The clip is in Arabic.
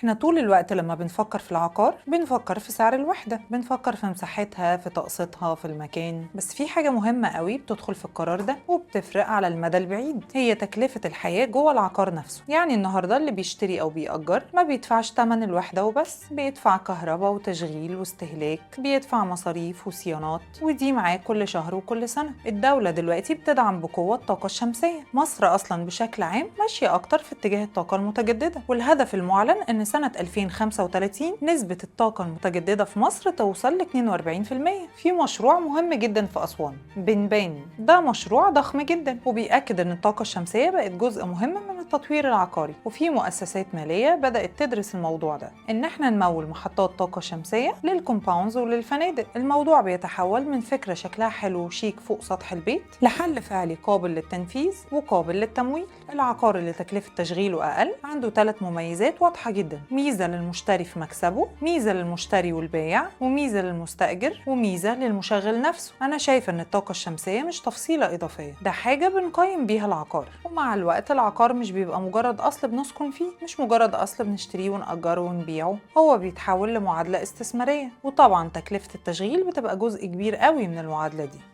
احنا طول الوقت لما بنفكر في العقار بنفكر في سعر الوحدة، بنفكر في مساحتها، في تقسيطها، في المكان. بس في حاجة مهمة قوي بتدخل في القرار ده وبتفرق على المدى البعيد، هي تكلفة الحياة جوه العقار نفسه. يعني النهاردة اللي بيشتري أو بيأجر ما بيدفعش تمن الوحدة وبس، بيدفع كهرباء وتشغيل واستهلاك، بيدفع مصاريف وصيانات، ودي معاه كل شهر وكل سنة. الدولة دلوقتي بتدعم بقوة الطاقة الشمسية، مصر أصلا بشكل عام ماشية أكتر في اتجاه الطاقة المتجددة، والهدف المعلن إن سنة 2035 نسبة الطاقة المتجددة في مصر توصل ل 42%. في مشروع مهم جدا في أسوان، بنبان، ده مشروع ضخم جدا وبيأكد إن الطاقة الشمسية بقت جزء مهم من التطوير العقاري. وفي مؤسسات مالية بدأت تدرس الموضوع ده، إن احنا نمول محطات طاقة شمسية للكومباوندز وللفنادق. الموضوع بيتحول من فكرة شكلها حلو وشيك فوق سطح البيت لحل فعلي قابل للتنفيذ وقابل للتمويل. العقار اللي تكلفة تشغيله أقل عنده 3 مميزات واضحة جدا: ميزة للمشتري في مكسبه، ميزة للمشتري والبائع، وميزة للمستأجر، وميزة للمشغل نفسه. أنا شايفة إن الطاقة الشمسية مش تفصيلة إضافية، ده حاجة بنقيم بيها العقار. ومع الوقت العقار مش بيبقى مجرد أصل بنسكن فيه، مش مجرد أصل بنشتريه ونأجره ونبيعه، هو بيتحول لمعادلة استثمارية. وطبعا تكلفة التشغيل بتبقى جزء كبير قوي من المعادلة دي.